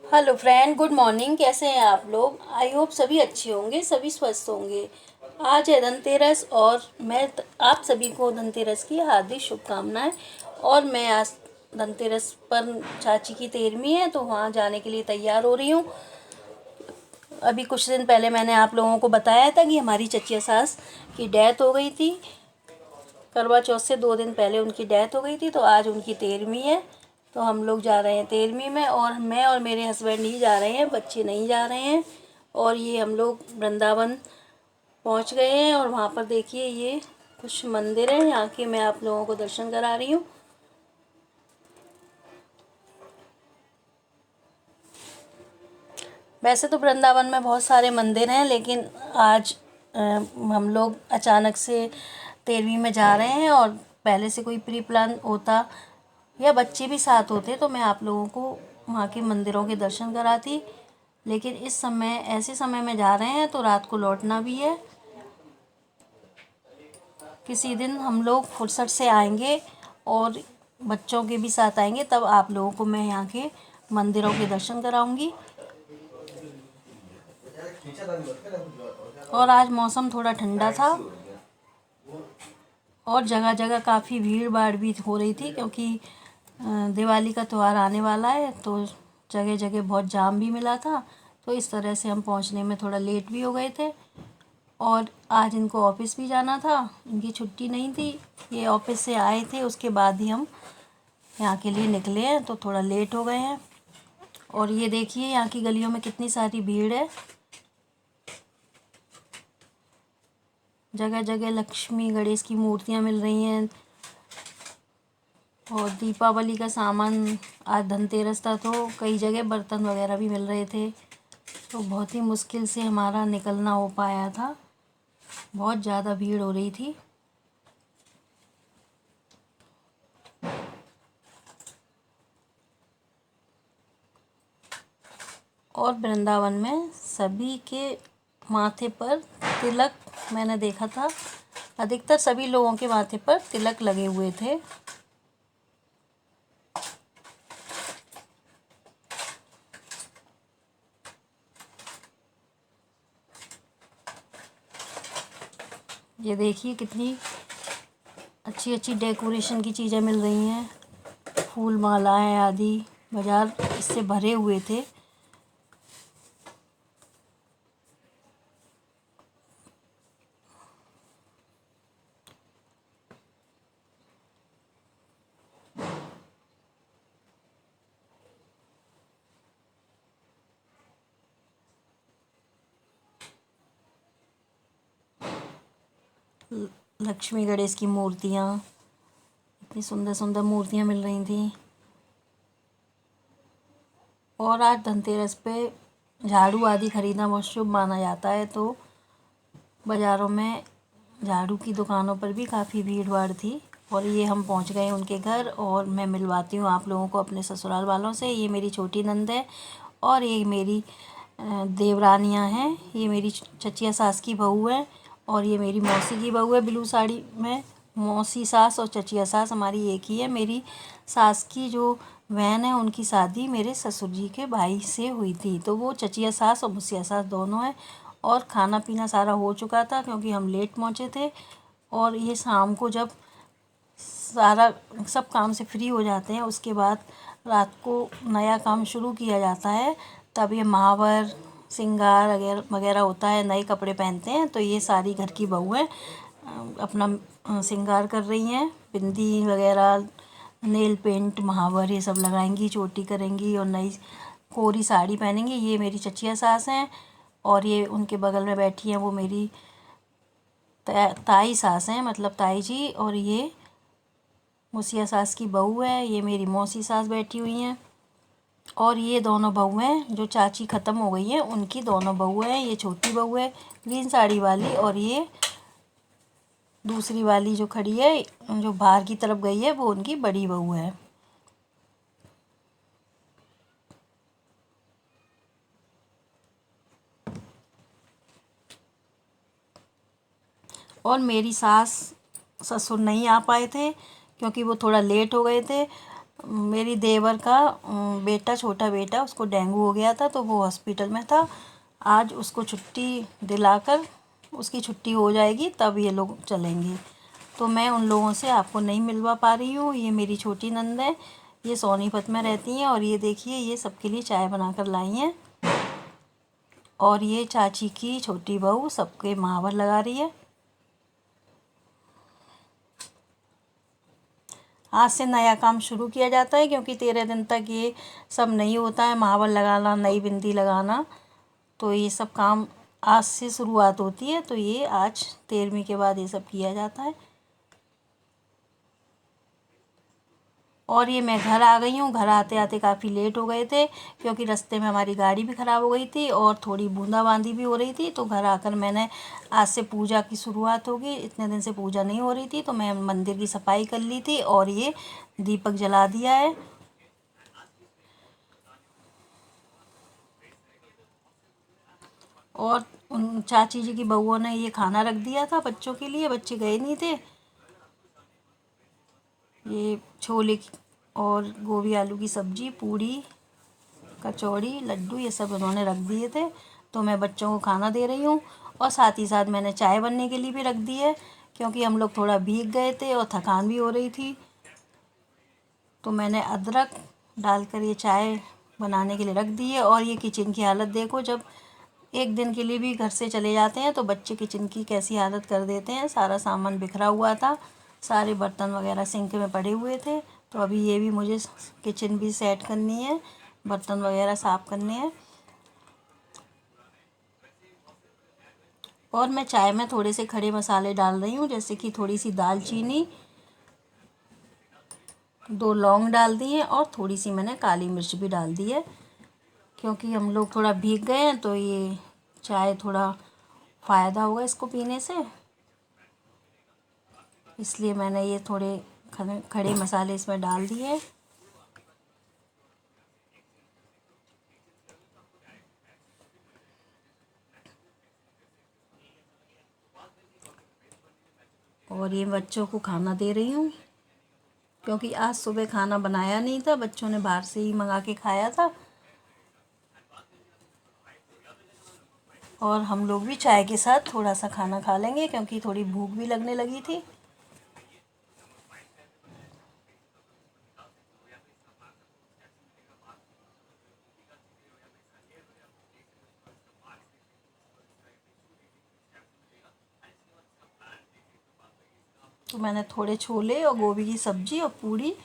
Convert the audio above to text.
Hello friend, good morning. कैसे हैं आप लोग? आई होप सभी अच्छे होंगे, सभी स्वस्थ होंगे। आज है धनतेरस और आप सभी को धनतेरस की हार्दिक शुभकामनाएं। और मैं आज धनतेरस पर चाची की 13वीं है तो वहाँ जाने के लिए तैयार हो रही हूँ। अभी कुछ दिन पहले मैंने आप लोगों को बताया था कि हमारी चचिया सास की डेथ हो गई थी। करवा चौथ से 2 दिन पहले उनकी डेथ हो गई थी, तो आज उनकी 13वीं है। तो हम लोग जा रहे हैं 13वीं में, और मैं और मेरे हस्बैंड ही जा रहे हैं, बच्चे नहीं जा रहे हैं। और ये हम लोग वृंदावन पहुंच गए हैं और वहाँ पर देखिए ये कुछ मंदिर हैं, यहाँ के मैं आप लोगों को दर्शन करा रही हूँ। वैसे तो वृंदावन में बहुत सारे मंदिर हैं, लेकिन आज हम लोग अचानक से 13वीं में जा रहे हैं, और पहले से कोई प्री प्लान होता या बच्चे भी साथ होते तो मैं आप लोगों को वहाँ के मंदिरों के दर्शन कराती। लेकिन इस समय ऐसे समय में जा रहे हैं तो रात को लौटना भी है। किसी दिन हम लोग फुर्सत से आएंगे और बच्चों के भी साथ आएंगे, तब आप लोगों को मैं यहाँ के मंदिरों के दर्शन कराऊंगी। और आज मौसम थोड़ा ठंडा था और जगह जगह काफ़ी भीड़ भाड़ भी हो रही थी, क्योंकि दिवाली का त्यौहार आने वाला है, तो जगह जगह बहुत जाम भी मिला था। तो इस तरह से हम पहुंचने में थोड़ा लेट भी हो गए थे। और आज इनको ऑफिस भी जाना था, इनकी छुट्टी नहीं थी। ये ऑफिस से आए थे, उसके बाद ही हम यहाँ के लिए निकले हैं, तो थोड़ा लेट हो गए हैं। और ये देखिए यहाँ की गलियों में कितनी सारी भीड़ है। जगह जगह लक्ष्मी गणेश की मूर्तियाँ मिल रही हैं। और दीपावली का सामान, आज धनतेरस था तो कई जगह बर्तन वगैरह भी मिल रहे थे। तो बहुत ही मुश्किल से हमारा निकलना हो पाया था, बहुत ज़्यादा भीड़ हो रही थी। और वृंदावन में सभी के माथे पर तिलक मैंने देखा था, अधिकतर सभी लोगों के माथे पर तिलक लगे हुए थे। ये देखिए कितनी अच्छी अच्छी डेकोरेशन की चीज़ें मिल रही हैं, फूल मालाएं आदि। बाज़ार इससे भरे हुए थे। लक्ष्मी गणेश की मूर्तियाँ, इतनी सुंदर सुंदर मूर्तियाँ मिल रही थी। और आज धनतेरस पे झाड़ू आदि खरीदना बहुत शुभ माना जाता है, तो बाज़ारों में झाड़ू की दुकानों पर भी काफ़ी भीड़ भाड़ थी। और ये हम पहुंच गए उनके घर, और मैं मिलवाती हूँ आप लोगों को अपने ससुराल वालों से। ये मेरी छोटी नंद है, और ये मेरी देवरानियाँ हैं। ये मेरी चचिया सास की बहू है, और ये मेरी मौसी की बहू है ब्लू साड़ी में। मौसी सास और चचिया सास हमारी एक ही है। मेरी सास की जो बहन है उनकी शादी मेरे ससुर जी के भाई से हुई थी, तो वो चचिया सास और मुसिया सास दोनों हैं। और खाना पीना सारा हो चुका था, क्योंकि हम लेट पहुँचे थे। और ये शाम को जब सारा सब काम से फ्री हो जाते हैं, उसके बाद रात को नया काम शुरू किया जाता है। तब ये महावर श्रृंगार वगैरह वगैरह होता है, नए कपड़े पहनते हैं। तो ये सारी घर की बहुएं अपना श्रृंगार कर रही हैं, बिंदी वगैरह, नेल पेंट, महावर ये सब लगाएंगी, चोटी करेंगी और नई कोरी साड़ी पहनेंगी। ये मेरी चचिया सास हैं, और ये उनके बगल में बैठी हैं वो मेरी ताई सास हैं, मतलब ताई जी। और ये मुसिया सास की बहू है, ये मेरी मौसी सास बैठी हुई हैं। और ये दोनों बहुएं जो चाची ख़त्म हो गई हैं उनकी दोनों बहुएं हैं। ये छोटी बहू है ग्रीन साड़ी वाली, और ये दूसरी वाली जो खड़ी है जो बाहर की तरफ गई है वो उनकी बड़ी बहू है। और मेरी सास ससुर नहीं आ पाए थे, क्योंकि वो थोड़ा लेट हो गए थे। मेरी देवर का बेटा, छोटा बेटा, उसको डेंगू हो गया था तो वो हॉस्पिटल में था। आज उसको छुट्टी दिलाकर उसकी छुट्टी हो जाएगी तब ये लोग चलेंगे। तो मैं उन लोगों से आपको नहीं मिलवा पा रही हूँ। ये मेरी छोटी नंद है, ये सोनीपत में रहती हैं। और ये देखिए, ये सबके लिए चाय बनाकर लाई हैं। और ये चाची की छोटी बहू सबके महावर लगा रही है। आज से नया काम शुरू किया जाता है, क्योंकि 13 दिन तक ये सब नहीं होता है, महावर लगाना, नई बिंदी लगाना। तो ये सब काम आज से शुरुआत होती है। तो ये आज 13वीं के बाद ये सब किया जाता है। और ये मैं घर आ गई हूँ। घर आते आते काफ़ी लेट हो गए थे, क्योंकि रास्ते में हमारी गाड़ी भी ख़राब हो गई थी और थोड़ी बूंदाबांदी भी हो रही थी। तो घर आकर मैंने आज से पूजा की शुरुआत होगी। इतने दिन से पूजा नहीं हो रही थी, तो मैं मंदिर की सफाई कर ली थी और ये दीपक जला दिया है। और उन चाची जी की बहुओं ने ये खाना रख दिया था बच्चों के लिए, बच्चे गए नहीं थे। ये छोले और गोभी आलू की सब्जी, पूड़ी, कचौड़ी, लड्डू, ये सब उन्होंने रख दिए थे। तो मैं बच्चों को खाना दे रही हूँ। और साथ ही साथ मैंने चाय बनने के लिए भी रख दी है, क्योंकि हम लोग थोड़ा भीग गए थे और थकान भी हो रही थी। तो मैंने अदरक डालकर ये चाय बनाने के लिए रख दी है। और ये किचन की हालत देखो, जब एक दिन के लिए भी घर से चले जाते हैं तो बच्चे किचन की कैसी हालत कर देते हैं। सारा सामान बिखरा हुआ था, सारे बर्तन वगैरह सिंक में पड़े हुए थे। तो अभी ये भी मुझे किचन भी सेट करनी है, बर्तन वगैरह साफ़ करने हैं। और मैं चाय में थोड़े से खड़े मसाले डाल रही हूँ, जैसे कि थोड़ी सी दालचीनी, 2 लौंग डाल दी हैं और थोड़ी सी मैंने काली मिर्च भी डाल दी है। क्योंकि हम लोग थोड़ा भीग गए हैं तो ये चाय थोड़ा फ़ायदा होगा इसको पीने से, इसलिए मैंने ये थोड़े खड़े मसाले इसमें डाल दिए। और ये बच्चों को खाना दे रही हूँ, क्योंकि आज सुबह खाना बनाया नहीं था, बच्चों ने बाहर से ही मंगा के खाया था। और हम लोग भी चाय के साथ थोड़ा सा खाना खा लेंगे, क्योंकि थोड़ी भूख भी लगने लगी थी। तो मैंने थोड़े छोले और गोभी की सब्ज़ी और पूड़ी